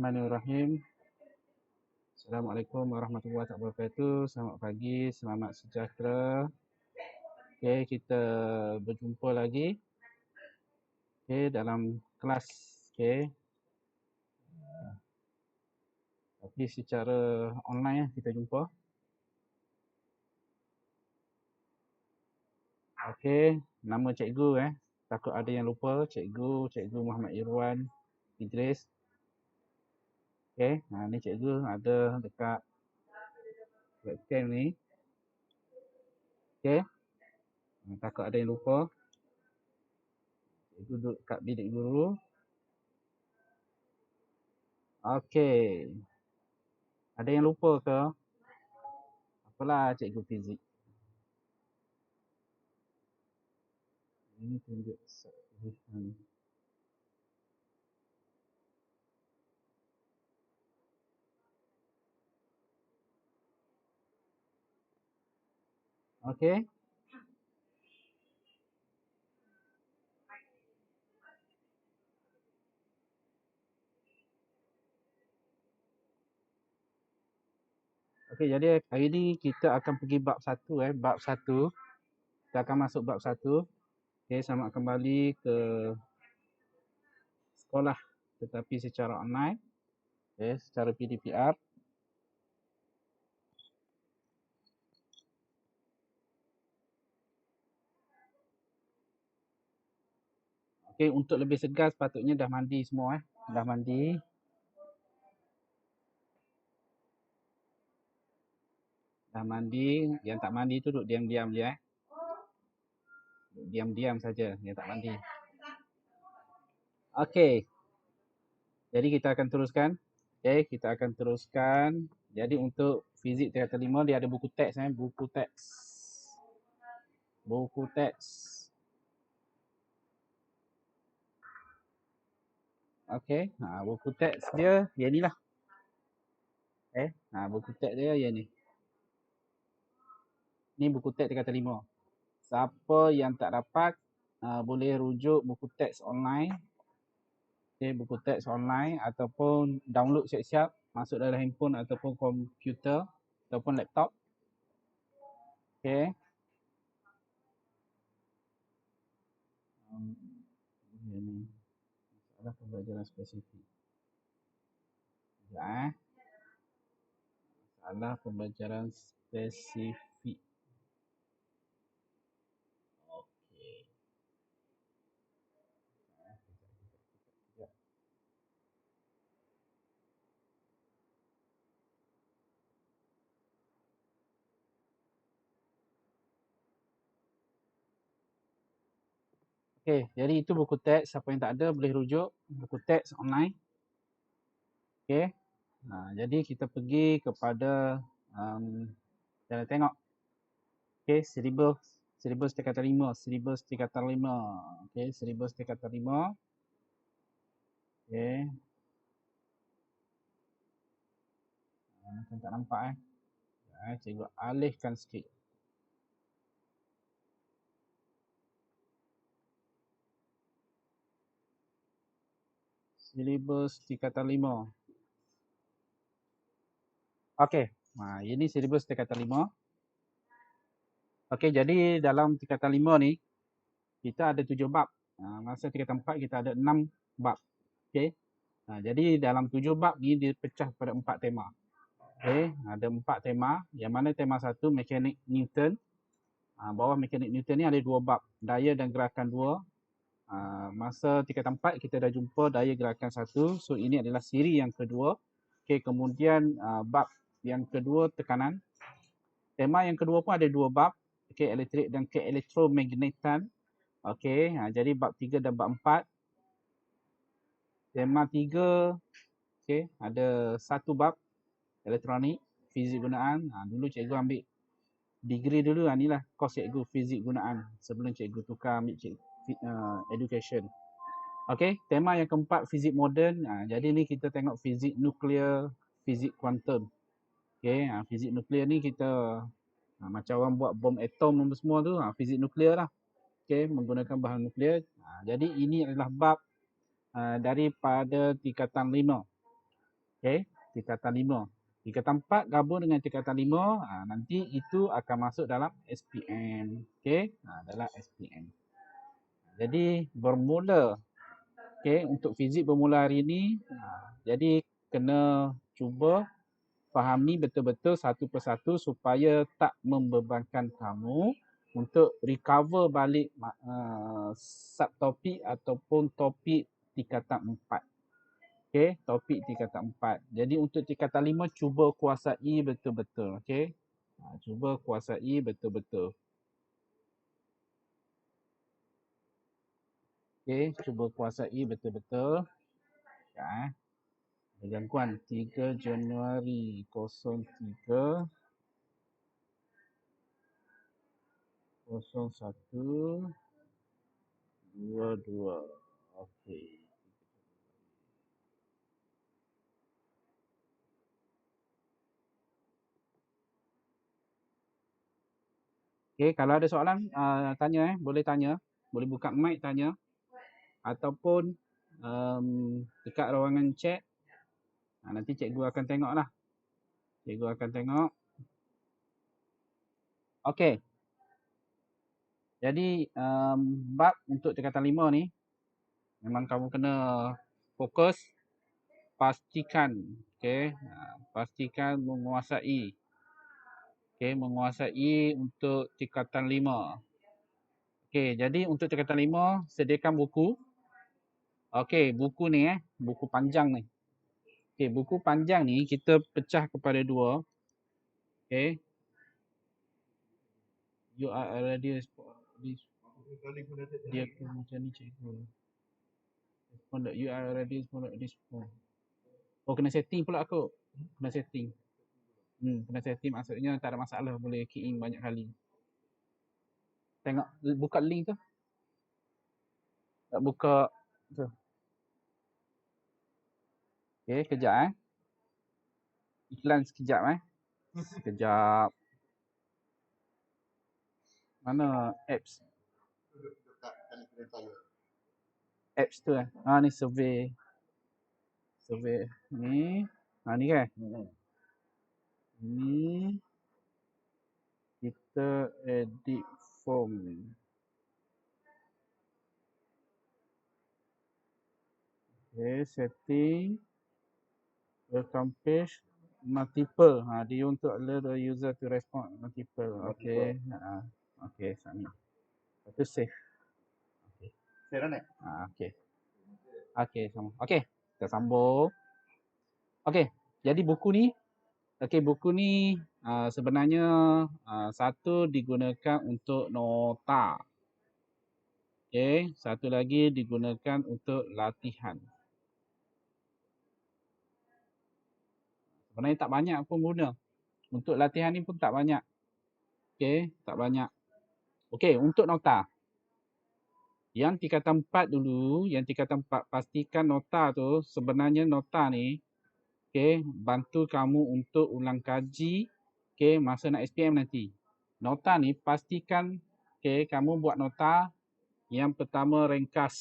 Bismillahirrahmanirrahim. Assalamualaikum warahmatullahi wabarakatuh. Selamat pagi, selamat sejahtera. Okey, kita berjumpa lagi dalam kelas. Tapi secara online kita jumpa. Okey, nama cikgu takut ada yang lupa. Cikgu Muhammad Irwan Idris. Ni cikgu ada dekat webcam ni. Takut ada yang lupa. Cikgu duduk kat bilik guru. Okey. Ada yang lupa ke? Apalah cikgu fizik. Ini tunjuk sertifikat. Okey. Okey, jadi hari ni kita akan pergi bab 1 bab 1. Kita akan masuk bab 1. Okey, selamat kembali ke sekolah tetapi secara online. Secara PDPR. Okey, untuk lebih segar sepatutnya dah mandi semua Dah mandi. Dah mandi, yang tak mandi tu duduk diam-diam je Duduk diam-diam saja yang tak mandi. Okey. Jadi kita akan teruskan. Kita akan teruskan. Jadi untuk fizik tingkatan 5 dia ada buku teks buku teks. Buku teks. Okey, buku teks dia yang ni lah. Buku teks dia yang ni. Ni buku teks tingkatan 5. Siapa yang tak dapat boleh rujuk buku teks online. Buku teks online ataupun download siap-siap masuk dalam handphone ataupun komputer ataupun laptop. Okey. Ini masalah pembelajaran spesifik. Sekejap Masalah pembelajaran spesifik. Okey. Okey, jadi itu buku teks. Siapa yang tak ada boleh rujuk buku teks online. Okey. Jadi kita pergi kepada kita tengok. Okey, silibus tingkatan 5, silibus tingkatan 5. Okey, silibus tingkatan 5. Okey. Macam tak nampak cikgu alihkan sikit. Silibus tingkatan 5. Okey, ini silibus tingkatan 5. Okey, jadi dalam tingkatan 5 ni kita ada 7 bab. Masa tingkatan 4 kita ada 6 bab. Okey. Jadi dalam 7 bab ni dipecah pada 4 tema. Okey, ada 4 tema. Yang mana tema 1 mekanik Newton. Bawah mekanik Newton ni ada 2 bab, daya dan gerakan 2. Masa tingkatan 4 kita dah jumpa daya gerakan 1. So ini adalah siri yang kedua. Okey, kemudian bab yang kedua tekanan. Tema yang kedua pun ada 2 bab. Okey, elektrik dan keelektromagnetan. Okey, jadi bab 3 dan bab 4. Tema 3 okey, ada 1 bab elektronik, fizik gunaan. Dulu cikgu ambil degree dulu ni lah kos cikgu fizik gunaan sebelum cikgu tukar ambil education. Okey, tema yang keempat fizik moden. Jadi ni kita tengok fizik nuklear, fizik kuantum. Okey, fizik nuklear ni kita macam orang buat bom atom semua tu, fizik nuklear lah. Okey, menggunakan bahan nuklear. Jadi ini adalah bab daripada tingkatan 5. Okey, tingkatan 5. Tingkatan 4 gabung dengan tingkatan 5, nanti itu akan masuk dalam SPM. Okey, dalam SPM. Jadi bermula, okey, untuk fizik bermula hari ini, jadi kena cuba fahami betul-betul satu persatu supaya tak membebankan kamu untuk recover balik subtopik ataupun topik tingkatan 4. Okey, topik tingkatan 4. Jadi untuk tingkatan 5 cuba kuasai betul-betul, okey. Cuba kuasai betul-betul. Okey, cuba kuasai betul-betul. Ya. Gangguan 3 Januari 03 01 22. Okey. Okey, kalau ada soalan tanya boleh tanya. Boleh buka mic tanya ataupun dekat ruangan chat. Nanti cikgu akan tengoklah. Cikgu akan tengok. Okey. Jadi bab untuk tingkatan 5 ni memang kamu kena fokus, pastikan, okey, pastikan menguasai. Okey, menguasai untuk tingkatan 5. Okey, jadi untuk tingkatan 5 sediakan buku. Okey, buku ni buku panjang ni. Okey, buku panjang ni kita pecah kepada 2. Okey. You are already this. Dia macam ni cikgu. Responded. You are already responded this form. Oh, kena setting pula aku. Kena setting. Kena setting maksudnya tak ada masalah. Boleh key in banyak kali. Tengok, buka link tu. Tak buka tu. Okey, kejap Iklan sekejap Sekejap. Mana apps? Apps tu ni survey. Survey ni. Ni kan? Ni kita edit form. Okay, setting. Welcome page. Multiple. Dia untuk allow the user to respond multiple. Okay. Okay, submit. Lepas tu save. Okay. Save kan? Okay. Okay, sama. Okay, kita sambung. Okay, jadi buku ni. Okay, buku ni sebenarnya satu digunakan untuk nota. Okay, satu lagi digunakan untuk latihan. Sebenarnya tak banyak pun guna. Untuk latihan ni pun tak banyak. Okay, tak banyak. Okay, untuk nota. Yang tingkatan 4 dulu, yang tingkatan 4 pastikan nota tu sebenarnya nota ni okay, bantu kamu untuk ulang kaji okay, masa nak SPM nanti. Nota ni pastikan okay, kamu buat nota yang pertama ringkas.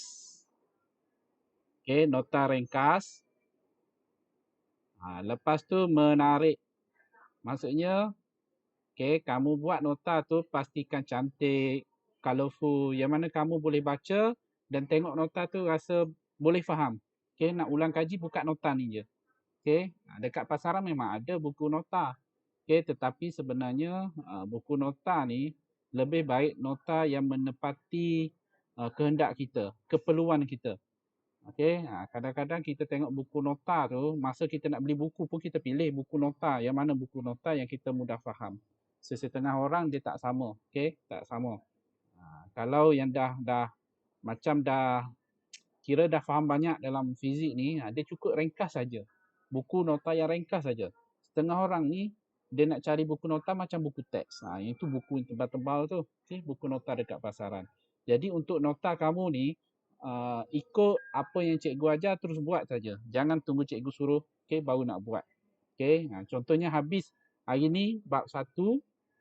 Okay, nota ringkas. Lepas tu menarik. Maksudnya okay, kamu buat nota tu pastikan cantik, colourful, yang mana kamu boleh baca dan tengok nota tu rasa boleh faham. Okay, nak ulang kaji buka nota ni je. Okay, dekat pasaran memang ada buku nota. Okay, tetapi sebenarnya buku nota ni lebih baik nota yang menepati kehendak kita, keperluan kita. Okay, kadang-kadang kita tengok buku nota tu, masa kita nak beli buku pun kita pilih buku nota. Yang mana buku nota yang kita mudah faham. Sesetengah orang dia tak sama. Okay, tak sama. Kalau yang dah macam dah kira dah faham banyak dalam fizik ni, dia cukup ringkas saja. Buku nota yang ringkas saja. Setengah orang ni dia nak cari buku nota macam buku teks. Itu buku yang tebal-tebal tu. Okay, buku nota dekat pasaran. Jadi untuk nota kamu ni ikut apa yang cikgu ajar terus buat saja. Jangan tunggu cikgu suruh okay, baru nak buat. Okay, contohnya habis hari ni bab 1.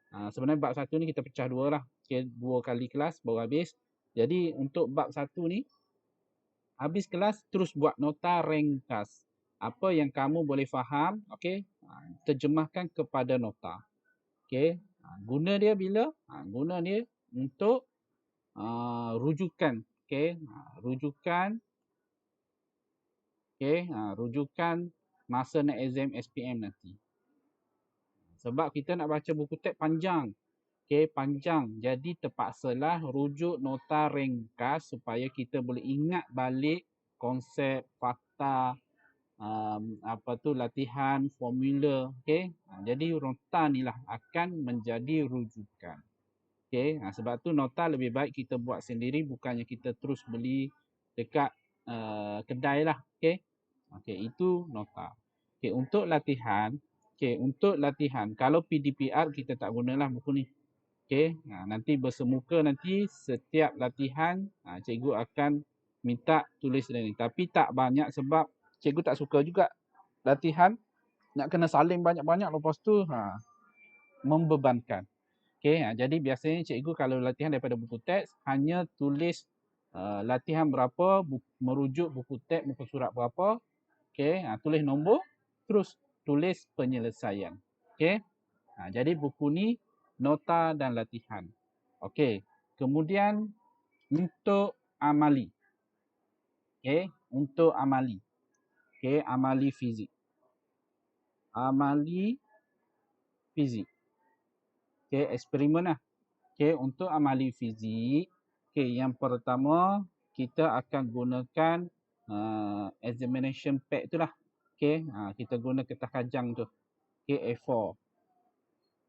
Sebenarnya bab 1 ni kita pecah 2 lah. Okay, 2 kali kelas baru habis. Jadi untuk bab 1 ni habis kelas terus buat nota ringkas. Apa yang kamu boleh faham, okey, terjemahkan kepada nota. Okey, guna dia bila? Guna dia untuk rujukan, okey, rujukan, okey, rujukan masa nak exam SPM nanti. Sebab kita nak baca buku teks panjang. Okey, panjang. Jadi terpaksalah rujuk nota ringkas supaya kita boleh ingat balik konsep, fakta, latihan, formula. Okey. Jadi nota ni lah akan menjadi rujukan. Okey. Sebab tu nota lebih baik kita buat sendiri, bukannya kita terus beli dekat kedai lah. Okey. Okey, itu nota. Okey, untuk latihan, kalau PDPR kita tak gunalah buku ni. Okey, nanti bersemuka nanti setiap latihan cikgu akan minta tulis ni. Tapi tak banyak sebab cikgu tak suka juga latihan nak kena salin banyak-banyak lepas tu membebankan. Okey, jadi biasanya cikgu kalau latihan daripada buku teks hanya tulis latihan berapa, merujuk buku teks muka surat berapa. Okey, tulis nombor terus tulis penyelesaian. Okey. Jadi buku ni nota dan latihan. Okey. Kemudian untuk amali. Okey, untuk amali. Okey, amali fizik. Amali fizik. Okey, eksperimen lah. Okey, untuk amali fizik, okey, yang pertama kita akan gunakan examination pad tu lah. Okey, kita guna kertas kajang tu. Okey, A4.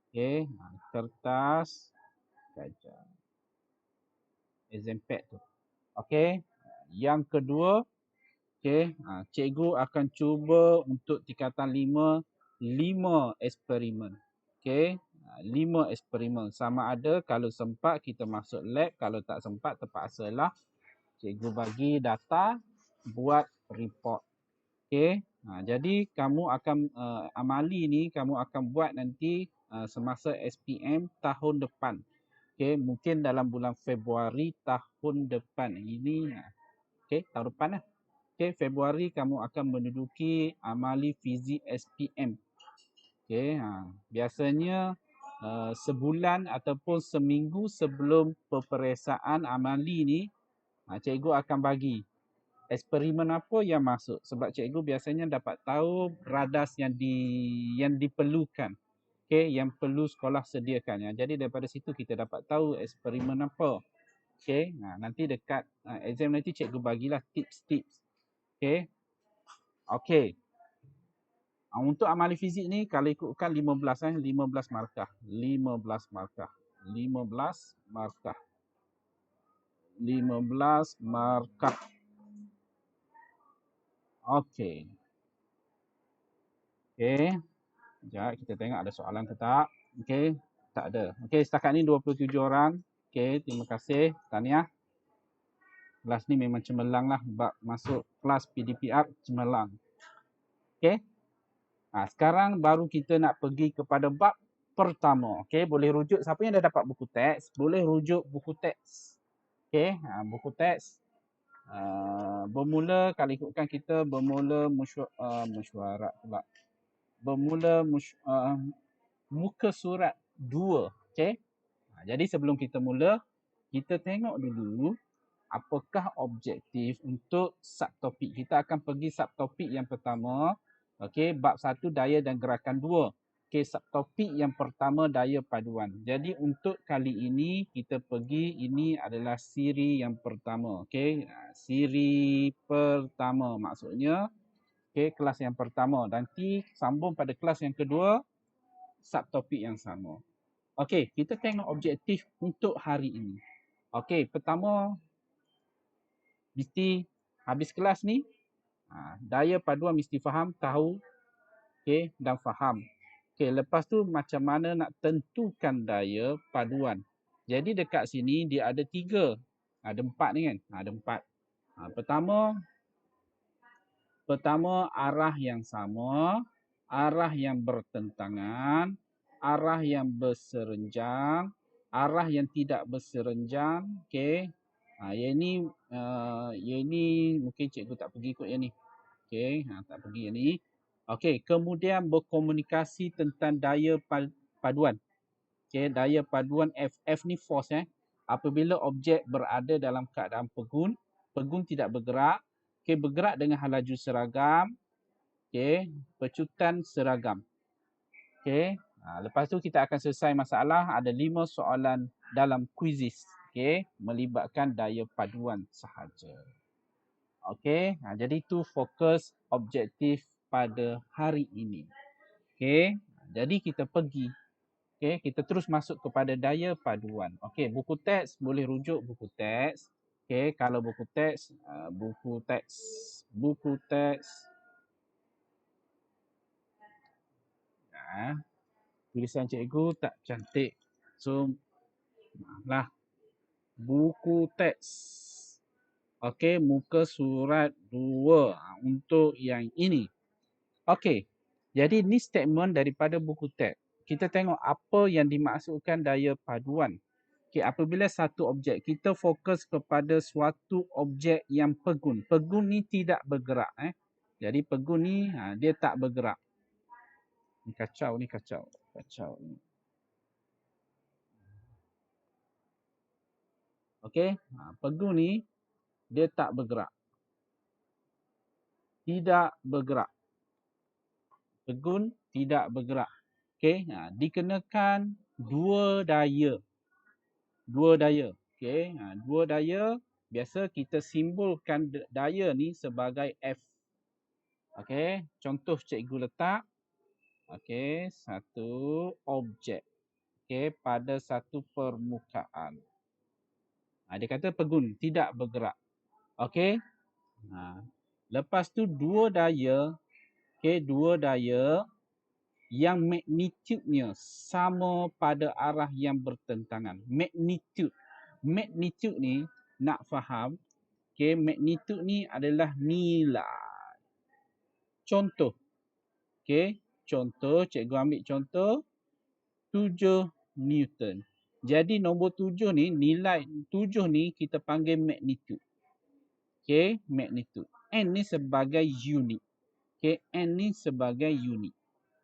Okey, kertas kajang. Exam pad tu. Okey. Yang kedua, okey, cikgu akan cuba untuk tingkatan 5 eksperimen. Okey, 5 eksperimen. Sama ada kalau sempat kita masuk lab, kalau tak sempat terpaksalah cikgu bagi data buat report. Okey. Jadi kamu akan amali ni kamu akan buat nanti semasa SPM tahun depan. Okey, mungkin dalam bulan Februari tahun depan. Ini okey, tahun depan lah. Okey, Februari kamu akan menduduki amali fizik SPM. Okey, biasanya sebulan ataupun seminggu sebelum peperiksaan amali ni cikgu akan bagi eksperimen apa yang masuk, sebab cikgu biasanya dapat tahu radas yang diperlukan. Okey, yang perlu sekolah sediakan. Jadi daripada situ kita dapat tahu eksperimen apa. Okey, nanti dekat exam nanti cikgu bagilah tips-tips. Okey. Okey. Untuk amali fizik ni kalau ikutkan 15 markah. 15 markah. 15 markah. 15 markah. Okey. Okey. Sekejap kita tengok ada soalan ke tak. Okey. Tak ada. Okey, setakat ni 27 orang. Okey, terima kasih. Tahniah. Kelas ni memang cemerlang lah. Bab masuk kelas PDPR cemerlang. Okey. Sekarang baru kita nak pergi kepada bab pertama. Okey, boleh rujuk. Siapa yang dah dapat buku teks, boleh rujuk buku teks. Okey, buku teks. Bermula, kalau ikutkan kita bermula mesyuarat pula. Bermula muka surat 2. Okey. Jadi sebelum kita mula, kita tengok dulu apakah objektif untuk subtopik. Kita akan pergi subtopik yang pertama. Okey, bab 1 daya dan gerakan 2. Okey, subtopik yang pertama daya paduan. Jadi untuk kali ini kita pergi, ini adalah siri yang pertama. Okey, siri pertama maksudnya okey, kelas yang pertama. Nanti sambung pada kelas yang kedua, subtopik yang sama. Okey, kita tengok objektif untuk hari ini. Okey, pertama mesti habis kelas ni daya paduan mesti faham, tahu, okey, dan faham. Okey, lepas tu macam mana nak tentukan daya paduan. Jadi dekat sini dia ada 3. Ada 4 ni kan? Ada 4. Pertama arah yang sama, arah yang bertentangan, arah yang berserenjang, arah yang tidak berserenjang. Okey. Yang ini mungkin cikgu tak pergi ikut yang ni. Okey, tak pergi yang ni. Okey, kemudian berkomunikasi tentang daya paduan. Okey, daya paduan F. F ni force Apabila objek berada dalam keadaan pegun, pegun tidak bergerak, okey, bergerak dengan laju seragam, okey, pecutan seragam. Okey. Lepas tu kita akan selesai masalah. Ada 5 soalan dalam kuisis. Okey, melibatkan daya paduan sahaja. Okey, jadi itu fokus objektif pada hari ini. Okey, jadi kita pergi. Okey, kita terus masuk kepada daya paduan. Okey, buku teks boleh rujuk buku teks. Okey, kalau buku teks, buku teks. Tulisan cikgu tak cantik. So, maaflah. Buku teks. Okey, muka surat 2 untuk yang ini. Okey, jadi ni statement daripada buku teks. Kita tengok apa yang dimaksudkan daya paduan. Okey, apabila satu objek, kita fokus kepada suatu objek yang pegun. Pegun ni tidak bergerak. Jadi pegun ni dia tak bergerak. Ni kacau, ni kacau. Kacau ni. Okey, pegun ni dia tak bergerak. Tidak bergerak. Pegun tidak bergerak. Okey, dikenakan dua daya. Dua daya. Okey, dua daya. Biasa kita simbolkan daya ni sebagai F. Okey, contoh cikgu letak. Okey, satu objek. Okey, pada satu permukaan. Dia kata pegun tidak bergerak. Okey. Lepas tu dua daya. Okey, dua daya yang magnitude-nya sama pada arah yang bertentangan. Magnitude. Magnitude ni nak faham. Okey, magnitude ni adalah nilai. Contoh. Okey, contoh, cikgu ambil contoh 7 Newton. Jadi nombor 7 ni, nilai 7 ni kita panggil magnitude. Okey, magnitude. N ni sebagai unit. Okey, N ni sebagai unit.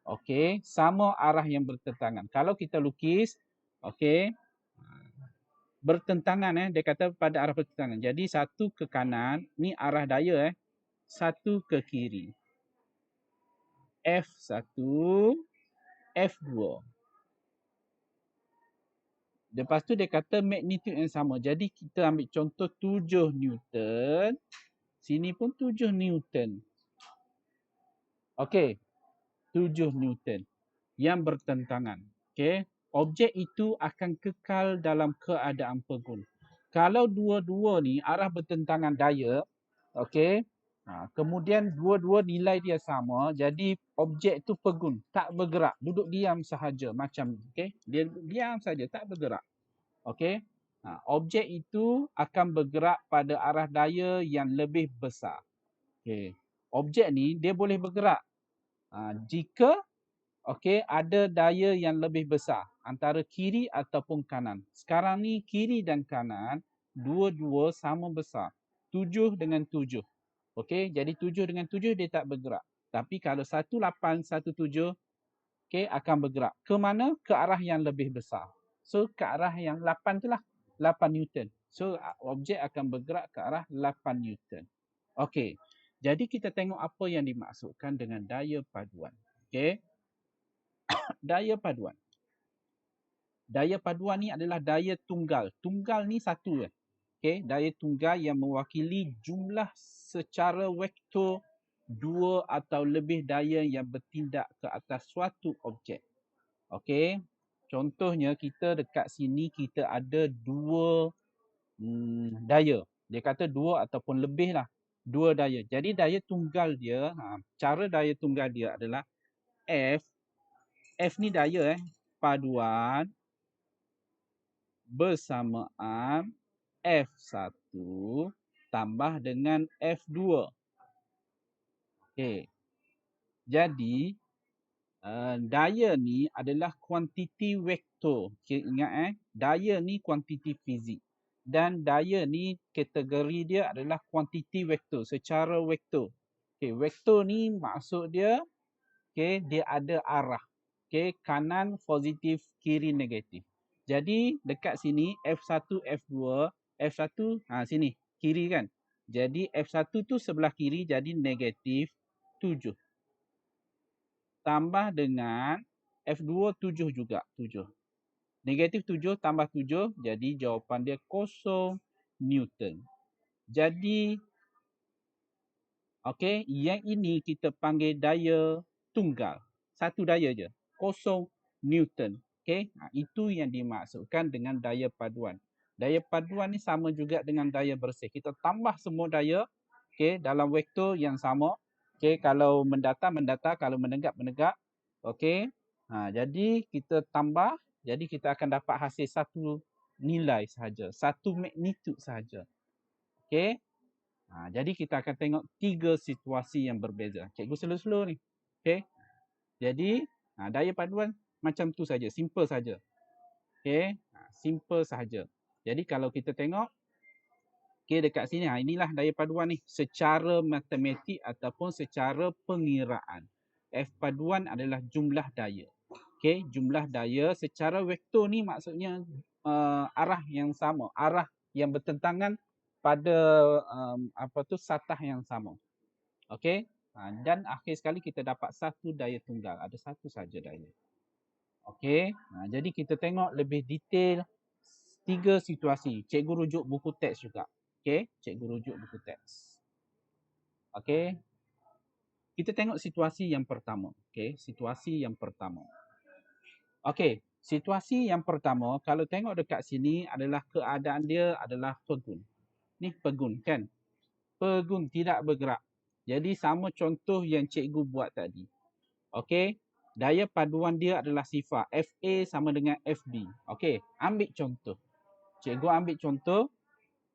Okey, sama arah yang bertentangan. Kalau kita lukis, okey, bertentangan dia kata pada arah bertentangan. Jadi satu ke kanan, ni arah daya satu ke kiri. F1, F2. Lepas tu dia kata magnitude yang sama. Jadi kita ambil contoh 7 Newton. Sini pun 7 Newton. Okey. 7 Newton. Yang bertentangan. Okey. Objek itu akan kekal dalam keadaan pegun. Kalau dua-dua ni arah bertentangan daya. Okey. Kemudian dua-dua nilai dia sama. Jadi objek itu pegun. Tak bergerak. Duduk diam sahaja. Macam. Okey. Dia diam saja. Tak bergerak. Okey. Objek itu akan bergerak pada arah daya yang lebih besar. Okey. Objek ni dia boleh bergerak jika ada daya yang lebih besar antara kiri ataupun kanan. Sekarang ni kiri dan kanan dua-dua sama besar. 7 dengan 7. Okey, jadi 7 dengan 7 dia tak bergerak. Tapi kalau 18, 17 akan bergerak. Ke mana? Ke arah yang lebih besar. So, ke arah yang 8 tu lah. 8 Newton. So, objek akan bergerak ke arah 8 Newton. Okey. Jadi, kita tengok apa yang dimaksudkan dengan daya paduan. Okey. Daya paduan. Daya paduan ni adalah daya tunggal. Tunggal ni satu. Okey. Daya tunggal yang mewakili jumlah secara vektor dua atau lebih daya yang bertindak ke atas suatu objek. Okey. Contohnya kita dekat sini kita ada dua daya. Dia kata dua ataupun lebih lah. Dua daya. Jadi daya tunggal dia, cara daya tunggal dia adalah F. F ni daya paduan bersamaan F1 tambah dengan F2. Okey. Jadi daya ni adalah kuantiti vektor. Okay, ingat daya ni kuantiti fizik. Dan daya ni kategori dia adalah kuantiti vektor, secara vektor. Okey, vektor ni maksud dia, okey, dia ada arah. Okey, kanan positif, kiri negatif. Jadi dekat sini F1, F2, F1 sini kiri kan. Jadi F1 tu sebelah kiri jadi negatif 7. Tambah dengan F2 7 juga, 7. Negatif 7 tambah 7 jadi jawapan dia 0 Newton. Jadi okey, yang ini kita panggil daya tunggal. Satu daya je, 0 Newton. Okey, itu yang dimaksudkan dengan daya paduan. Daya paduan ni sama juga dengan daya bersih. Kita tambah semua daya, okey, dalam vektor yang sama. Okey, kalau mendatar, kalau menegak. Okey. Jadi kita tambah, jadi kita akan dapat hasil satu nilai sahaja, satu magnitud sahaja. Okey. Jadi kita akan tengok 3 situasi yang berbeza. Cikgu slow-slow ni. Okey. Jadi daya paduan macam tu saja, simple saja. Okey. Simple sahaja. Jadi kalau kita tengok okey dekat sini inilah daya paduan ni secara matematik ataupun secara pengiraan. F paduan adalah jumlah daya. Okey, jumlah daya secara vektor ni maksudnya arah yang sama, arah yang bertentangan pada satah yang sama. Okey. Dan akhir sekali kita dapat satu daya tunggal. Ada satu saja daya. Okey. Jadi kita tengok lebih detail 3 situasi. Cikgu rujuk buku teks juga. Okey. Cikgu rujuk buku teks. Okey. Kita tengok situasi yang pertama. Okey. Situasi yang pertama. Okey. Situasi yang pertama, kalau tengok dekat sini adalah keadaan dia adalah pegun. Ni pegun kan? Pegun tidak bergerak. Jadi sama contoh yang cikgu buat tadi. Okey. Daya paduan dia adalah sifar. FA sama dengan FB. Okey. Ambil contoh. Cikgu ambil contoh.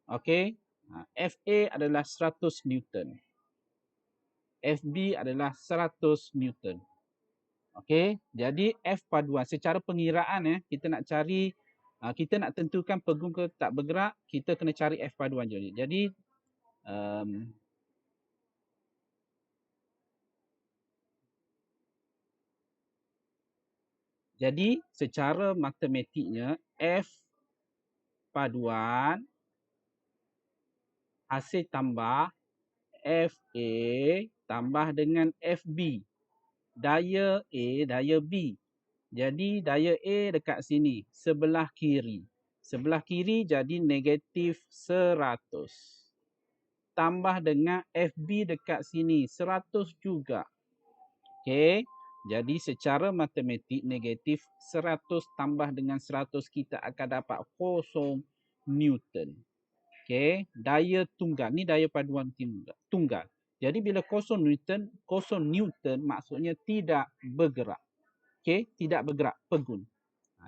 Okey. FA adalah 100 Newton. FB adalah 100 Newton. Okey. Jadi F paduan. Secara pengiraan kita nak cari, kita nak tentukan pegun ke tak bergerak, kita kena cari F paduan je. Jadi secara matematiknya F paduan hasil tambah FA tambah dengan FB. Daya A, daya B. Jadi daya A dekat sini, sebelah kiri. Sebelah kiri jadi negatif 100. Tambah dengan FB dekat sini, 100 juga. Okey. Jadi secara matematik negatif 100 tambah dengan 100 kita akan dapat 0 Newton. Okey, daya tunggal. Ni daya paduan tunggal. Jadi bila 0 Newton maksudnya tidak bergerak. Okey, tidak bergerak, pegun.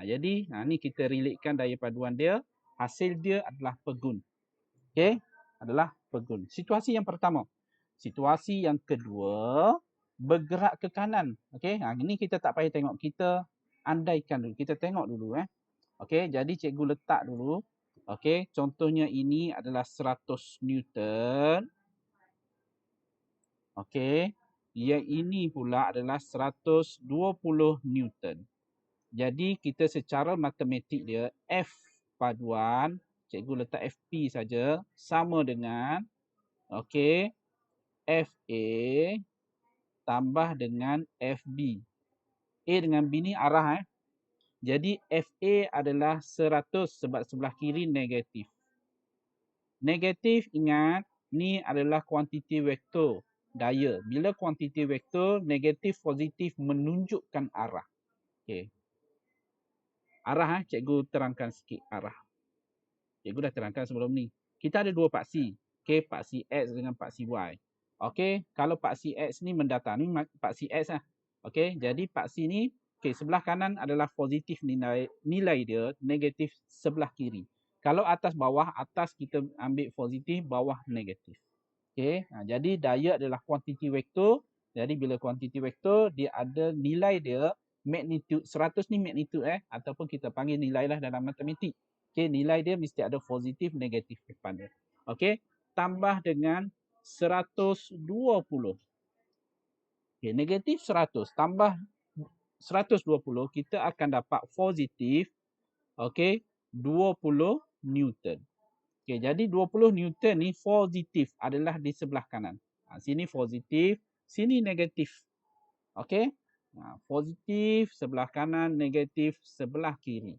Jadi ni kita relatekan daya paduan dia, hasil dia adalah pegun. Okey, adalah pegun. Situasi yang pertama. Situasi yang kedua, bergerak ke kanan. Okey, ini kita tak payah tengok, kita andaikan dulu, kita tengok dulu Okey, jadi cikgu letak dulu. Okey, contohnya ini adalah 100 Newton. Okey, yang ini pula adalah 120 Newton. Jadi kita secara matematik dia F paduan, cikgu letak FP saja, sama dengan okey, FA tambah dengan FB. A dengan B ni arah Jadi FA adalah 100 sebab sebelah kiri negatif. Negatif ingat ni adalah kuantiti vektor daya. Bila kuantiti vektor negatif positif menunjukkan arah. Okey. Arah cikgu terangkan sikit arah. Cikgu dah terangkan sebelum ni. Kita ada dua paksi. Okey, paksi X dengan paksi Y. Okey, kalau paksi X ni mendatar, ni paksi X Okey, jadi paksi ni sebelah kanan adalah positif nilai dia, negatif sebelah kiri. Kalau atas bawah, atas kita ambil positif, bawah negatif. Okey, jadi daya adalah kuantiti vektor. Jadi bila kuantiti vektor, dia ada nilai dia, magnitud 100 ni magnitud ataupun kita panggil nilai lah dalam matematik. Okey, nilai dia mesti ada positif, negatif depan dia. Okey, tambah dengan 120. Okay, negatif 100 tambah 120, kita akan dapat positif, okay, 20 Newton. Okay, jadi 20 Newton ni positif adalah di sebelah kanan. Sini positif, sini negatif. Okay, positif sebelah kanan, negatif sebelah kiri.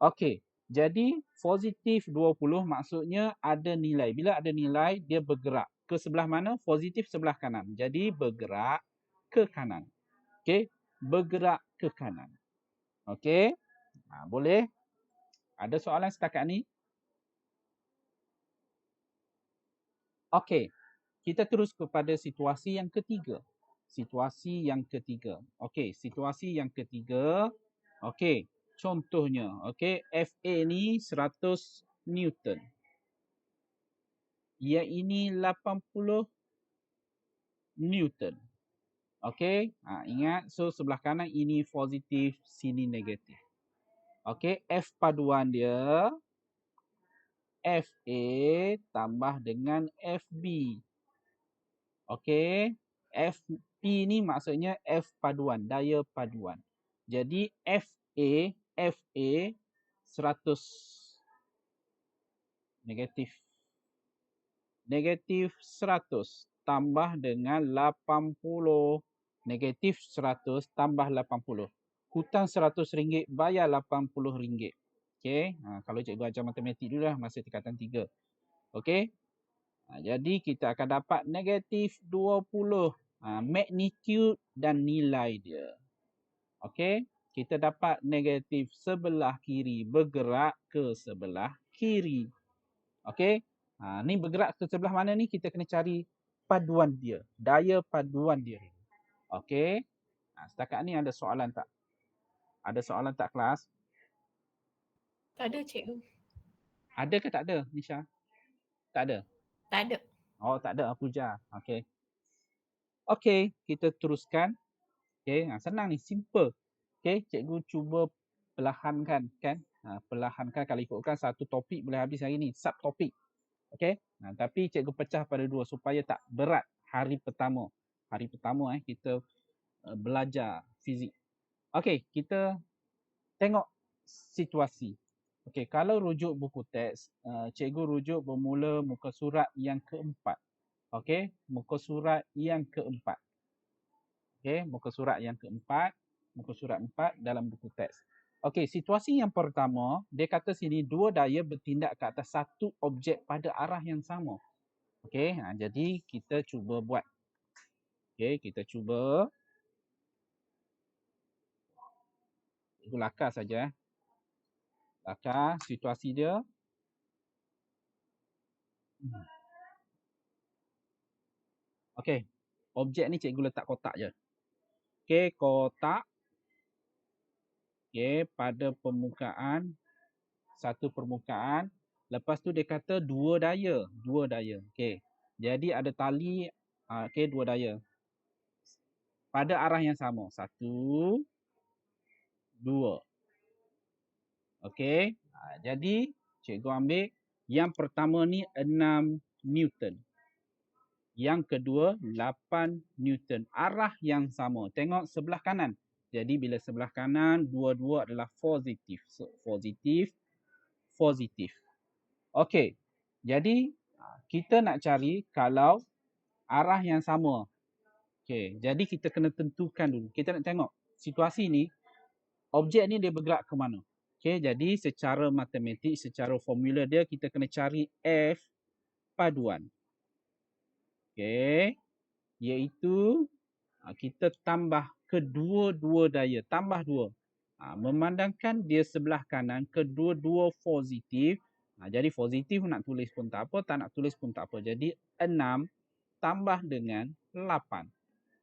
Okey, jadi positif 20 maksudnya ada nilai. Bila ada nilai, dia bergerak. Ke sebelah mana? Positif sebelah kanan. Jadi bergerak ke kanan. Okey, bergerak ke kanan. Okey, boleh? Ada soalan setakat ni? Okey, kita terus kepada situasi yang ketiga. Situasi yang ketiga. Okey, situasi yang ketiga. Okey, contohnya, okey, FA ni 100 Newton. Yang ini 80 Newton. Okey, ingat, so sebelah kanan ini positif, sini negatif. Okey, F paduan dia FA tambah dengan FB. Okey, FP ni maksudnya F paduan, daya paduan. Jadi FA 100 negatif 100 tambah dengan 80. Negatif 100 tambah 80. Hutang RM100, bayar RM80. Okey, kalau cikgu ajar matematik dulu lah masa tingkatan 3. Okey, jadi kita akan dapat negatif 20. Magnitude dan nilai dia. Okey, kita dapat negatif sebelah kiri bergerak ke sebelah kiri. Okey, ni bergerak ke sebelah mana ni? Kita kena cari paduan dia, daya paduan dia. Okey, setakat ni ada soalan tak? Ada soalan tak kelas? Tak ada, cikgu. Ada ke tak ada, Nisha? Tak ada? Tak ada. Oh, tak ada, Puja. Okey. Okey, kita teruskan. Okey, senang ni, simple. Okey, cikgu cuba perlahankan kan? Perlahankan, kalau ikutkan satu topik boleh habis hari ni, subtopik. Okey, tapi cikgu pecah pada dua supaya tak berat hari pertama. Hari pertama kita belajar fizik. Okey, kita tengok situasi. Okey, kalau rujuk buku teks, cikgu rujuk bermula muka surat yang keempat. Okey, muka surat yang keempat. Okey, muka surat yang keempat, muka surat 4 dalam buku teks. Okey, situasi yang pertama, dia kata sini dua daya bertindak ke atas satu objek pada arah yang sama. Okey, jadi kita cuba buat. Okey, kita cuba. Itu lakar saja. Lakar situasi dia. Okey, objek ni cikgu letak kotak je. Okey, kotak. Okey, pada permukaan, satu permukaan. Lepas tu dia kata dua daya. Dua daya. Okey, jadi ada tali, okey, dua daya. Pada arah yang sama. Satu, dua. Okey, jadi cikgu ambil yang pertama ni 6 Newton. Yang kedua 8 Newton. Arah yang sama. Tengok sebelah kanan. Jadi bila sebelah kanan, dua-dua adalah positif. So, positif, positif. Okey, jadi kita nak cari kalau arah yang sama. Okey, jadi kita kena tentukan dulu. Kita nak tengok situasi ni, objek ni dia bergerak ke mana. Okey, jadi secara matematik, secara formula dia, kita kena cari F paduan. Okey, iaitu kita tambah kedua-dua daya. Tambah 2. Memandangkan dia sebelah kanan, kedua-dua positif. Jadi positif nak tulis pun tak apa, tak nak tulis pun tak apa. Jadi 6 tambah dengan 8.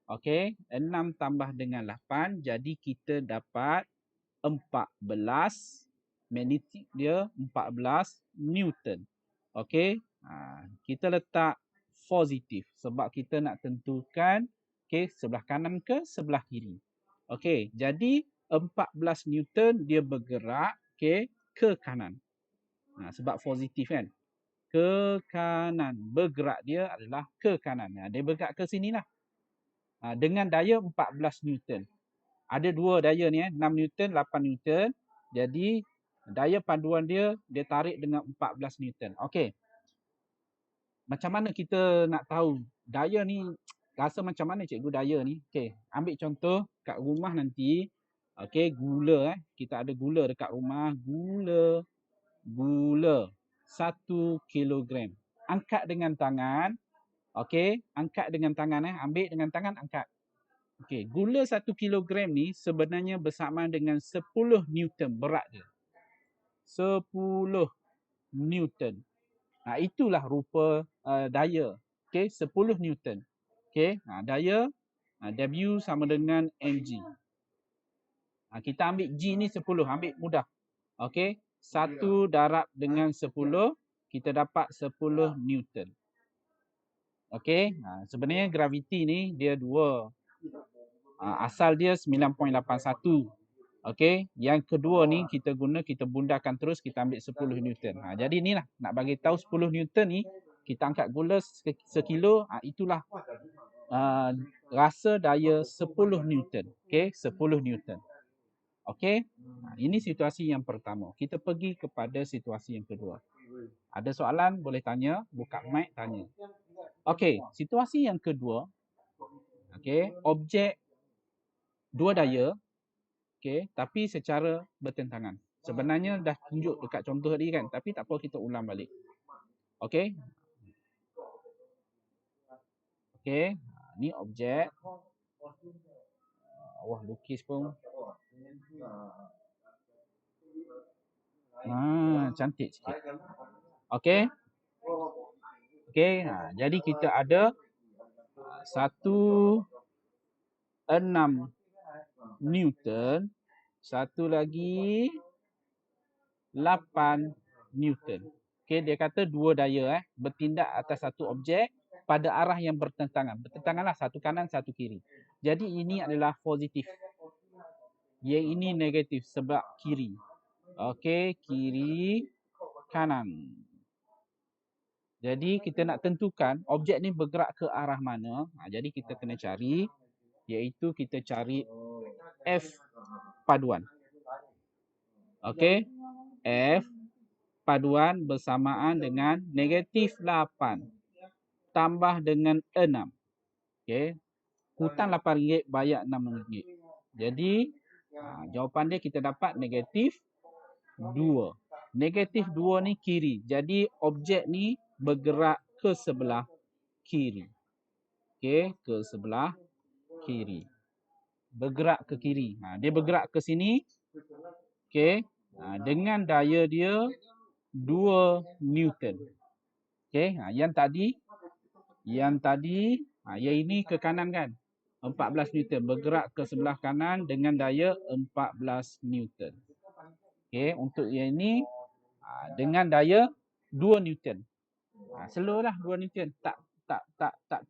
Okey, 6 tambah dengan 8. Jadi kita dapat 14. Magnitude dia 14 Newton. Okey, kita letak positif sebab kita nak tentukan sebelah kanan ke sebelah kiri. Okey, jadi 14 Newton dia bergerak ke kanan. Sebab positif kan. ke kanan. Bergerak dia adalah ke kanan. Dia bergerak ke sini lah. Dengan daya 14 Newton. Ada dua daya ni 6 Newton, 8 Newton. Jadi daya panduan dia tarik dengan 14 Newton. Okey. Macam mana kita nak tahu daya ni rasa macam mana cikgu daya ni? Okey, ambil contoh kat rumah nanti. Okey, gula kita ada gula dekat rumah. Gula 1 kilogram. Angkat dengan tangan. Okey, angkat dengan tangan ambil dengan tangan angkat. Okey, gula 1 kilogram ni sebenarnya bersamaan dengan 10 Newton berat dia. 10 Newton. Itulah rupa daya. Okey, 10 Newton. Okey, daya W sama dengan mg. Kita ambil G ni 10, ambil mudah. Okey, 1 darab dengan 10, kita dapat 10 Newton. Okey, sebenarnya graviti ni dia dua. Asal dia 9.81. Okey, yang kedua ni kita bundahkan terus, kita ambil 10 Newton. Jadi inilah nak bagi tahu 10 Newton ni kita angkat gula sekilo, itulah rasa daya 10 Newton. Okey, 10 Newton. Okey, ini situasi yang pertama. Kita pergi kepada situasi yang kedua. Ada soalan boleh tanya, buka mic tanya. Okey, situasi yang kedua. Okey, objek dua daya, okey, tapi secara bertentangan. Sebenarnya dah tunjuk dekat contoh tadi kan, tapi tak apa kita ulang balik. Okey. Okey, ni objek. Wah, lukis pun. Cantik sikit. Okey. Okey, jadi kita ada 6 Newton, satu lagi 8 Newton. Okey, dia kata dua daya bertindak atas satu objek pada arah yang bertentangan. Bertentanganlah, satu kanan, satu kiri. Jadi ini adalah positif. Yang ini negatif sebab kiri. Okey, kiri, kanan. Jadi kita nak tentukan objek ni bergerak ke arah mana. Jadi kita kena cari, iaitu kita cari F paduan. Okey, F paduan bersamaan dengan negatif 8 tambah dengan 6. Okey, hutang RM8 bayar RM6. Jadi jawapan dia kita dapat negatif 2. Negatif 2 ni kiri. Jadi objek ni bergerak ke sebelah kiri. Okey, ke sebelah kiri. Bergerak ke kiri. Dia bergerak ke sini. Okey, dengan daya dia 2 Newton. Okey, yang tadi yang ini ke kanan kan? 14 Newton. Bergerak ke sebelah kanan dengan daya 14 Newton. Okey, untuk yang ini dengan daya 2 Newton. Slow lah 2 Newton. Tak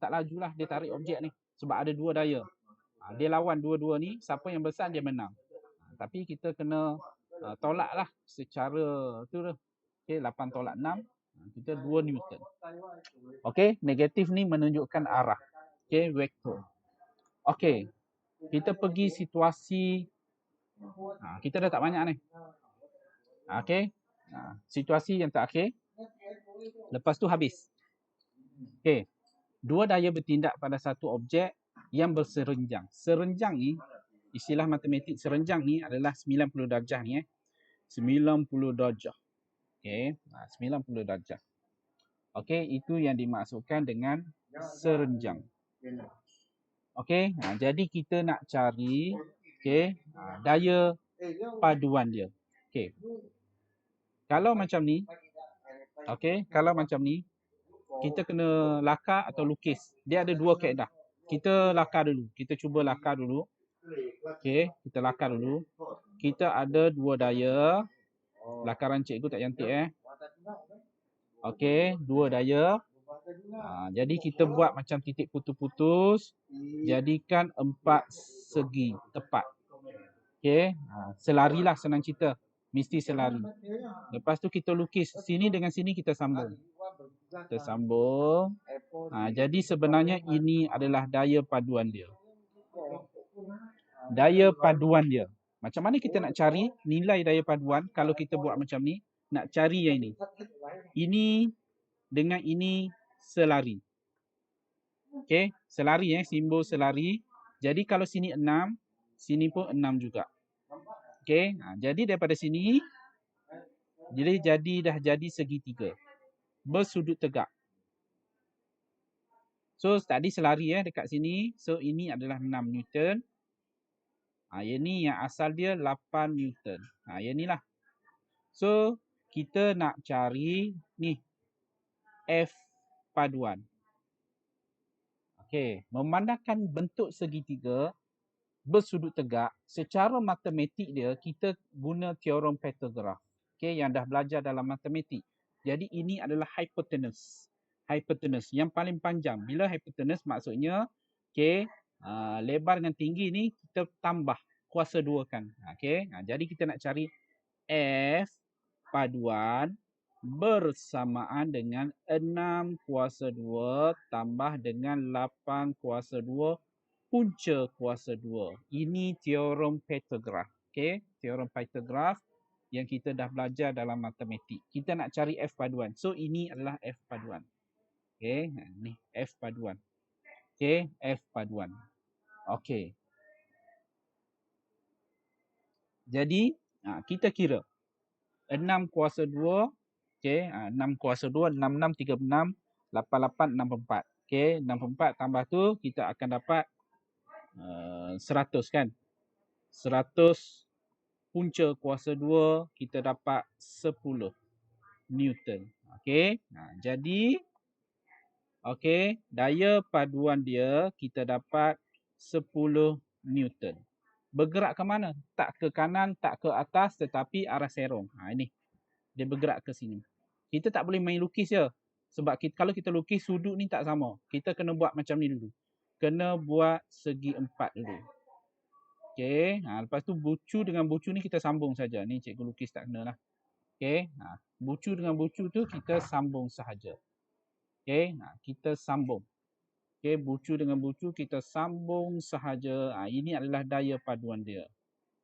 lajulah dia tarik objek ni sebab ada dua daya. Dia lawan dua-dua ni, siapa yang besar dia menang. Tapi kita kena tolaklah secara tu dah. Okey, 8 tolak 6, kita 2 Newton. Okey, negatif ni menunjukkan arah. Okey, vektor. Okey, kita pergi situasi. Kita dah tak banyak ni. Okey, situasi yang terakhir. Lepas tu habis. Okey, dua daya bertindak pada satu objek yang berserenjang. Serenjang ni, istilah matematik serenjang ni adalah 90 darjah ni 90 darjah. Okey, 90 darjah. Okey, itu yang dimaksudkan dengan serenjang. Okey, jadi kita nak cari daya paduan dia. Okey. Kalau macam ni, kita kena lakar atau lukis. Dia ada dua kaedah. Kita lakar dulu. Kita cuba lakar dulu. Okey, kita lakar dulu. Kita ada dua daya. Lakaran cikgu tak cantik Okey, dua daya. Jadi kita buat macam titik putus-putus. Jadikan 4 segi tepat. Okey, selarilah senang cerita. Mesti selari. Lepas tu kita lukis sini dengan sini kita sambung. Kita sambung. Jadi sebenarnya ini adalah daya paduan dia. Daya paduan dia. Macam mana kita nak cari nilai daya paduan kalau kita buat macam ni? Nak cari yang ini. Ini dengan ini selari. Okey, selari simbol selari. Jadi kalau sini 6, sini pun 6 juga. Okey, jadi daripada sini dah jadi segitiga. Bersudut tegak. So tadi selari dekat sini. So ini adalah 6 Newton. Yang ni yang asal dia 8 Newton. Yang ni lah. So kita nak cari ni F paduan. Okey, memandangkan bentuk segitiga bersudut tegak, secara matematik dia kita guna teorem Pythagoras. Okey, yang dah belajar dalam matematik. Jadi ini adalah hypotenuse. Hypotenuse yang paling panjang. Bila hypotenuse maksudnya lebar dengan tinggi ni kita tambah kuasa 2 kan. Okey, jadi kita nak cari F paduan bersamaan dengan 6 kuasa 2 tambah dengan 8 kuasa 2 punca kuasa 2. Ini teorem Pythagoras. Okey, teorem Pythagoras yang kita dah belajar dalam matematik. Kita nak cari F paduan. So ini adalah F paduan. Okey, ni F paduan. Okey, F paduan. Okey. Jadi kita kira 6 kuasa 2. Okey, 6 kuasa 2, 6, 6, 36, 88, 64. Okey, 64 tambah tu kita akan dapat 100 kan. 100 punca kuasa 2 kita dapat 10 Newton. Okey, jadi daya paduan dia kita dapat 10 Newton. Bergerak ke mana? Tak ke kanan, tak ke atas tetapi arah serong. Ini. Dia bergerak ke sini. Kita tak boleh main lukis je. Sebab kalau kita lukis sudut ni tak sama. Kita kena buat macam ni dulu. Kena buat segi 4 dulu. Okey. Lepas tu bucu dengan bucu ni kita sambung saja. Ni cikgu lukis tak kena lah. Okey. Bucu dengan bucu tu kita sambung sahaja. Okey. Kita sambung. Okey. Bucu dengan bucu kita sambung sahaja. Ini adalah daya paduan dia.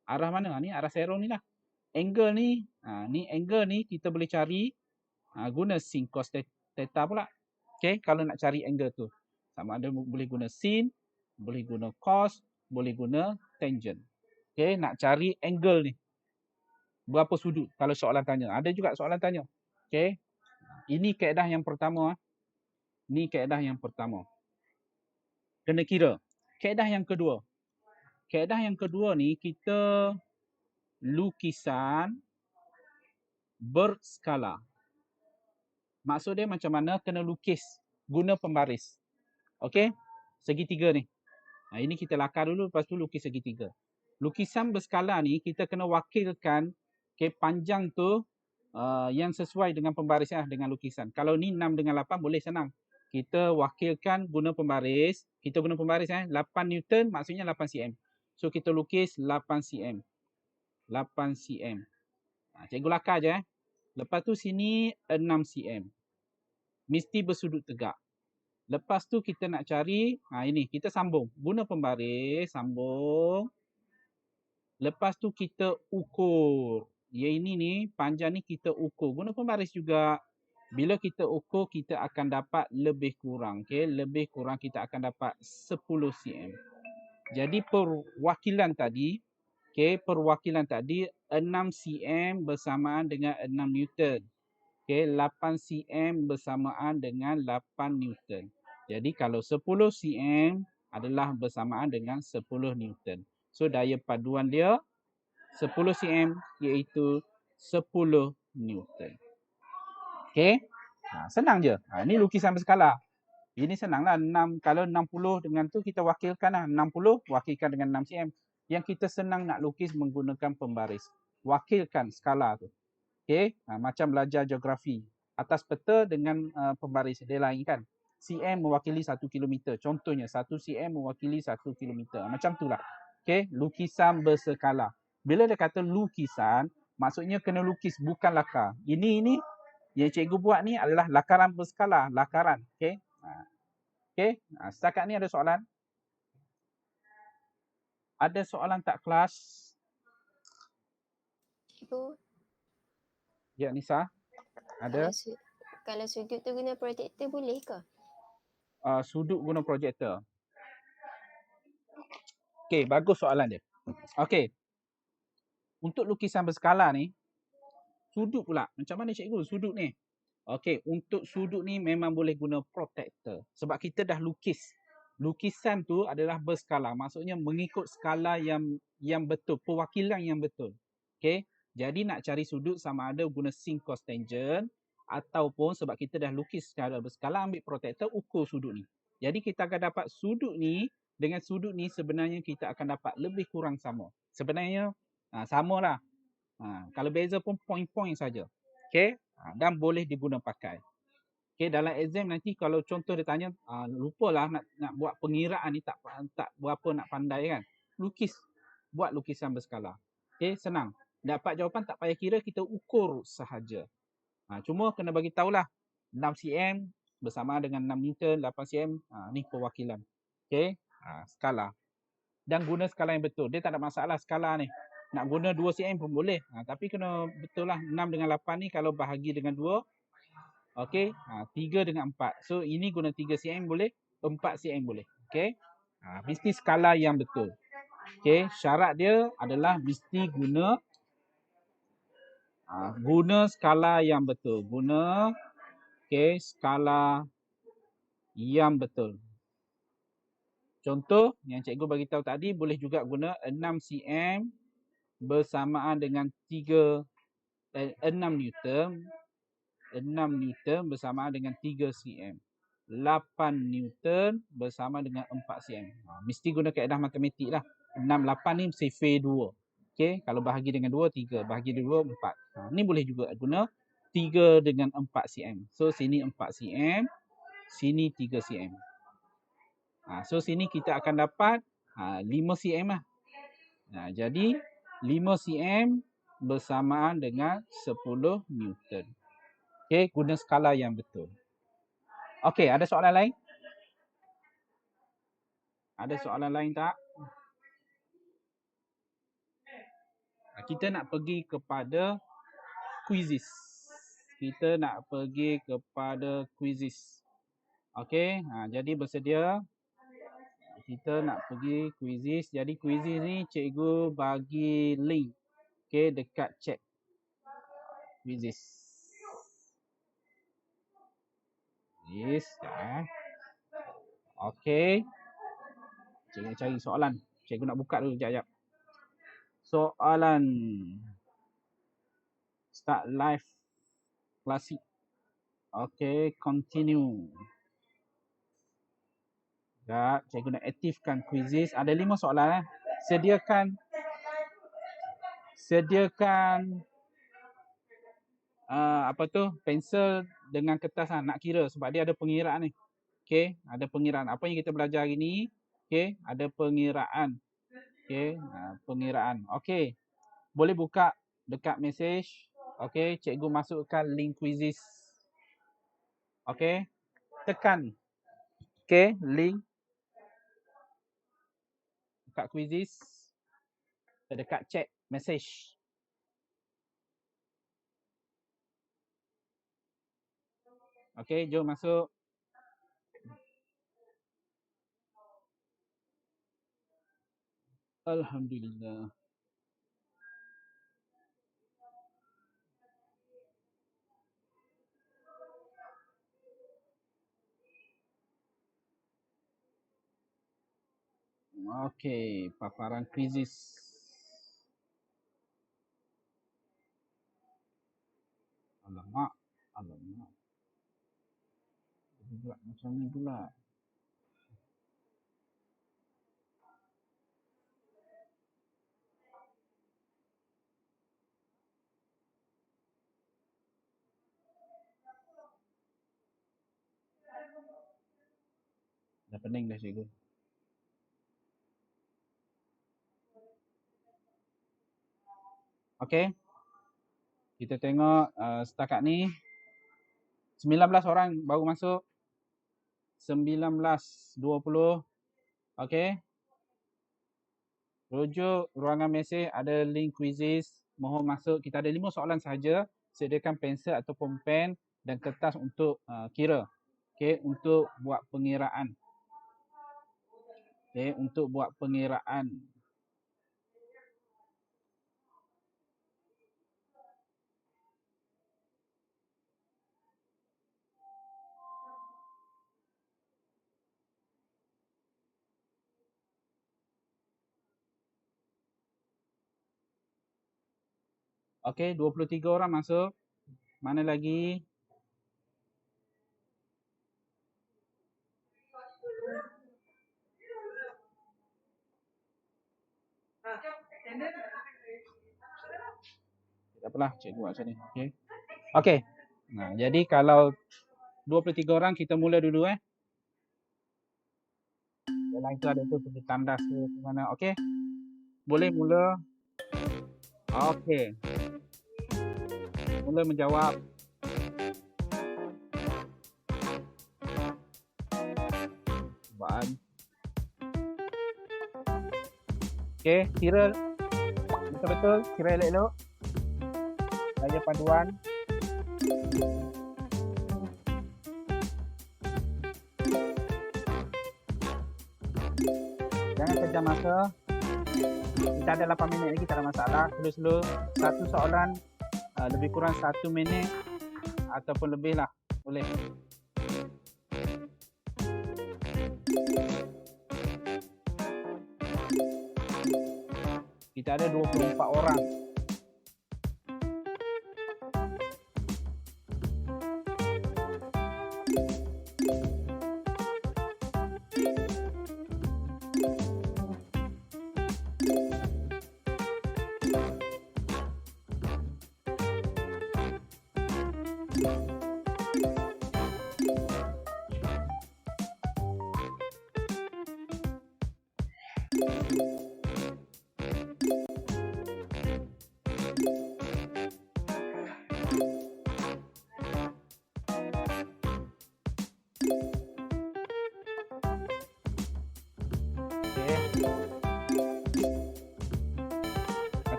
Arah mana? Ni arah serong ni lah. Angle ni, ni angle ni kita boleh cari guna sin cos theta pula. Okey, kalau nak cari angle tu. Sama ada boleh guna sin, boleh guna cos, boleh guna tangent. Okey, nak cari angle ni. Berapa sudut kalau soalan tanya. Ada juga soalan tanya. Okey. Ini kaedah yang pertama. Ni kaedah yang pertama. Kena kira. Kaedah yang kedua. Kaedah yang kedua ni kita lukisan berskala. Maksud dia macam mana? Kena lukis guna pembaris. Okey? Segitiga ni. Ini kita lakar dulu, lepas tu lukis segitiga. Lukisan berskala ni kita kena wakilkan panjang tu yang sesuai dengan pembaris dengan lukisan. Kalau ni 6 dengan 8 boleh senang. Kita wakilkan guna pembaris. Kita guna pembaris 8 Newton maksudnya 8 cm. So kita lukis 8 cm. 8 cm. Cikgu lakar je. Lepas tu sini 6 cm. Mesti bersudut tegak. Lepas tu kita nak cari, ini kita sambung. Guna pembaris, sambung. Lepas tu kita ukur. Yang ini ni, panjang ni kita ukur. Guna pembaris juga. Bila kita ukur, kita akan dapat lebih kurang. Okay? Lebih kurang kita akan dapat 10 cm. Jadi perwakilan tadi, perwakilan tadi 6 cm bersamaan dengan 6 Newton. 8 cm bersamaan dengan 8 Newton. Jadi kalau 10 cm adalah bersamaan dengan 10 Newton. So daya paduan dia 10 cm iaitu 10 Newton. Okey? Senang je. Ini lukisan berskala. Ini senanglah 6 kalau 60 dengan tu kita wakilkanlah 60 wakilkan dengan 6 cm. Yang kita senang nak lukis menggunakan pembaris. Wakilkan skala tu. Okey, macam belajar geografi. Atas peta dengan pembaris dia lain kan. cm mewakili 1 km. Contohnya 1 cm mewakili 1 km. Macam itulah. Okey, lukisan berskala. Bila dia kata lukisan, Maksudnya kena lukis, bukan lakar. Ini yang cikgu buat ni adalah lakaran berskala, lakaran. Okey. Okey. Setakat ni ada soalan? Ada soalan tak kelas? Cikgu, Ya, Nisa. Ada? kalau sudut tu guna protektor boleh ke? Sudut guna projektor. Okey, bagus soalan dia. Okey. Untuk lukisan berskala ni, sudut pula. Macam mana cikgu sudut ni? Okey, untuk sudut ni memang boleh guna protektor. Sebab kita dah lukis. Lukisan tu adalah berskala. Maksudnya mengikut skala yang betul. Perwakilan yang betul. Okey. Jadi nak cari sudut sama ada guna sin cos tangent ataupun sebab kita dah lukis secara berskala, ambil protektor, ukur sudut ni. Jadi kita akan dapat sudut ni dengan sudut ni sebenarnya kita akan dapat lebih kurang sama. Sebenarnya samalah. Kalau beza pun point-point saja. Okey. Dan boleh diguna pakai. Okey, dalam exam nanti kalau contoh dia tanya, lupalah nak buat pengiraan ni, tak berapa nak pandai kan. Buat lukisan berskala. Okey, senang. Dapat jawapan tak payah kira, kita ukur sahaja. Cuma kena bagi tahulah 6 cm bersama dengan 6 Newton, 8 cm, ni perwakilan. Okey, skala. Dan guna skala yang betul. Dia tak ada masalah skala ni. Nak guna 2 cm pun boleh. Tapi kena betul lah 6 dengan 8 ni kalau bahagi dengan 2. Okey. 3 dengan 4. So ini guna 3 cm boleh. 4 cm boleh. Okey. Mesti skala yang betul. Okey. Syarat dia adalah mesti guna skala yang betul. Guna skala yang betul. Contoh yang cikgu bagi tahu tadi boleh juga guna 6 cm bersamaan dengan 6 Newton. 6 Newton bersamaan dengan 3 cm. 8 Newton bersama dengan 4 cm. Mesti guna kaedah matematik lah. 6, 8 ni mesti fase 2. Okay? Kalau bahagi dengan 2, 3. Bahagi dengan 2, 4. Ni boleh juga guna 3 dengan 4 cm. So sini 4 cm. Sini 3 cm. So sini kita akan dapat 5 cm lah. Jadi 5 cm bersamaan dengan 10 Newton. Okey, guna skala yang betul. Okey, ada soalan lain? Ada soalan lain tak? Kita nak pergi kepada quizzes. Okey, jadi bersedia. Kita nak pergi quizzes. Jadi quizzes ni cikgu bagi link. Okey, dekat chat. Quizzes. Yes, okey. Cikgu cari soalan. Cikgu nak buka dulu sekejap. Soalan. Start live. Klasik. Okey, continue. Sekejap, cikgu nak aktifkan quizzes. Ada 5 soalan. Sediakan pensel dengan kertas nak kira sebab dia ada pengiraan ni. Okey, ada pengiraan. Apa yang kita belajar hari ni? Okey, ada pengiraan. Okey, pengiraan. Okey. Boleh buka dekat message. Okey, cikgu masukkan link quizzes. Okey. Tekan. Okey, link dekat quizzes. Dekat chat message. Okey, jom masuk. Alhamdulillah. Okey, paparan quizzes. Alamak. Buat macam ni pula. Dah pening dah cikgu. Okey. Kita tengok setakat ni 19 orang baru masuk. 19.20. Okey. Rujuk ruangan mesej, ada link quizzes. Mohon masuk. Kita ada 5 soalan sahaja. Sediakan pensel ataupun pen dan kertas untuk kira. Okey, untuk buat pengiraan. Okey, untuk buat pengiraan. Okey, 23 orang masuk. Mana lagi? Tak apalah, cikgu buat macam ni. Okey. Okey. Nah, jadi kalau 23 orang kita mula dulu Yang lain tu ada tu pergi tandas ke mana. Okey. Boleh mula. Okey. Mula menjawab. Cubaan. Okey, kira betul-betul, kira elok-elok. Saya panduan. Jangan kejam masa. Kita ada 8 minit lagi, tak ada masalah. Slow-slow. Satu soalan lebih kurang 1 minit ataupun lebih lah. Boleh. Kita ada 24 orang.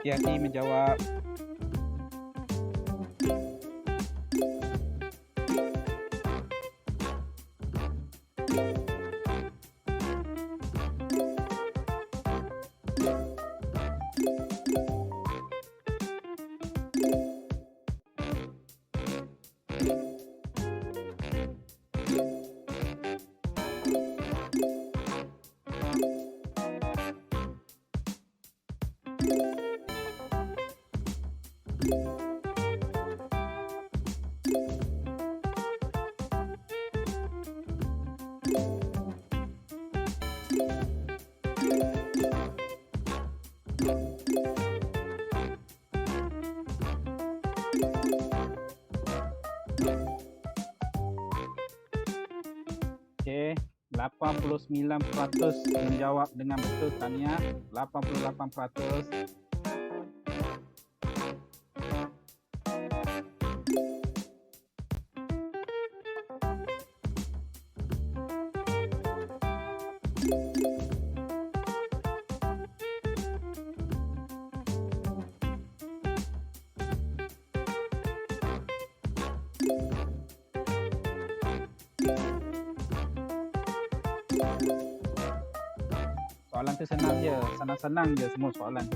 Hati-hati menjawab. Okey, 89% menjawab dengan betul tahniah. 88%. Soalan tu senang je, senang-senang je semua soalan tu.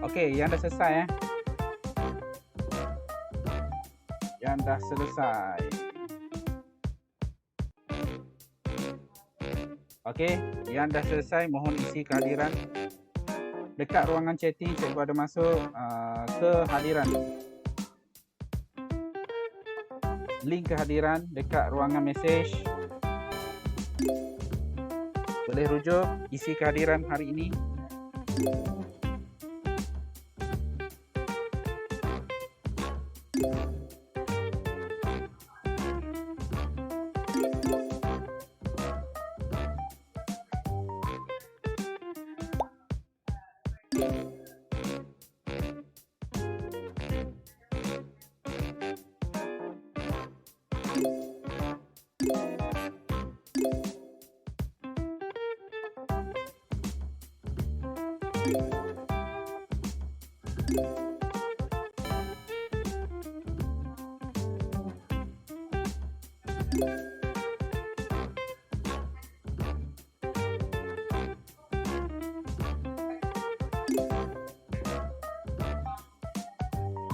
Okey, yang dah selesai Yang dah selesai. Okey, yang dah selesai mohon isi kehadiran. Dekat ruangan chatting cikgu ada masuk kehadiran. Link kehadiran dekat ruangan mesej. Boleh rujuk isi kehadiran hari ini.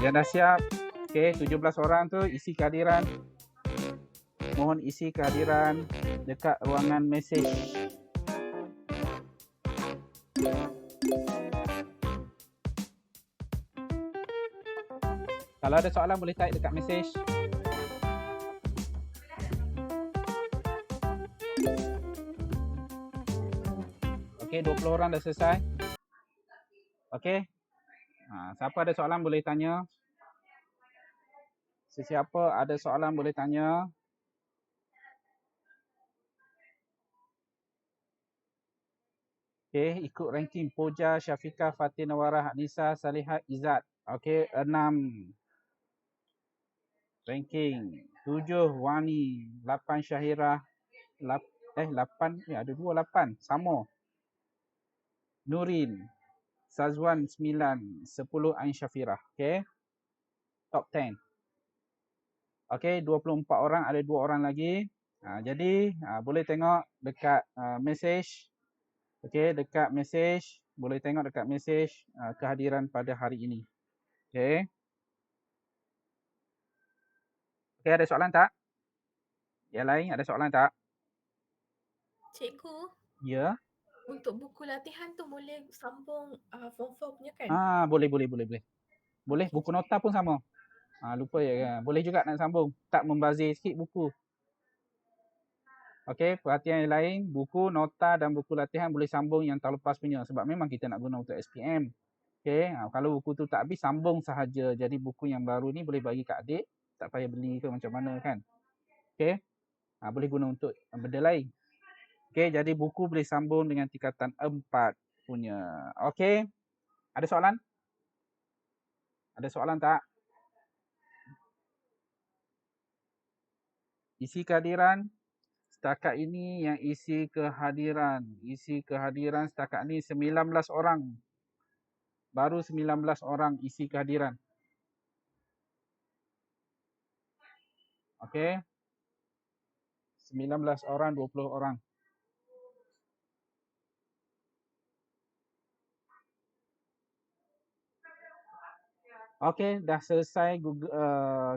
Yang dah siap. Okey, 17 orang tu isi kehadiran. Mohon isi kehadiran dekat ruangan mesej. Kalau ada soalan boleh type dekat mesej. Okey, 20 orang dah selesai. Okey. Siapa ada soalan boleh tanya. Sesiapa ada soalan boleh tanya. Okey, ikut ranking Poja, Syafiqah, Fatin Nawarah, Nisa, Salihat, Izzat. Okey, 6. Ranking 7 Wani, 8 Syahirah, 8 ada 2 8 sama. Nurin, Sazwan 9, 10 Ain Syafirah. Okey. Top 10. Okey, 24 orang, ada 2 orang lagi. Jadi boleh tengok dekat mesej. Okey, dekat mesej, boleh tengok dekat mesej kehadiran pada hari ini. Okey. Okey, ada soalan tak? Yang lain ada soalan tak? Cikgu, Ya. untuk buku latihan tu boleh sambung form 4 punya kan? Boleh. Boleh, buku nota pun sama. Lupa ya. Boleh juga nak sambung. Tak membazir sikit buku. Okey, perhatian yang lain, buku nota dan buku latihan boleh sambung yang tahun lepas punya sebab memang kita nak guna untuk SPM. Okey, kalau buku tu tak habis sambung sahaja. Jadi buku yang baru ni boleh bagi kat adik, tak payah beli ke macam mana kan. Okey. Boleh guna untuk benda lain. Okey, jadi buku boleh sambung dengan tingkatan 4 punya. Okey. Ada soalan? Ada soalan tak? Isi kehadiran. Setakat ini yang isi kehadiran. Isi kehadiran setakat ni 19 orang. Baru 19 orang isi kehadiran. Okey. 19 orang, 20 orang. Okey, dah selesai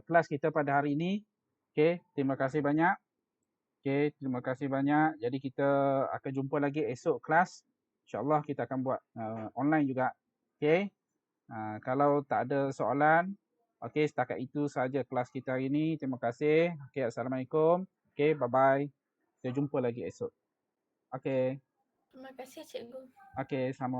kelas kita pada hari ini. Okey, terima kasih banyak. Okey, terima kasih banyak. Jadi kita akan jumpa lagi esok kelas. InsyaAllah kita akan buat online juga. Okey. Kalau tak ada soalan, okey, setakat itu sahaja kelas kita hari ini. Terima kasih. Okey, Assalamualaikum. Okey, bye-bye. Kita jumpa lagi esok. Okey. Terima kasih cikgu. Okey, sama.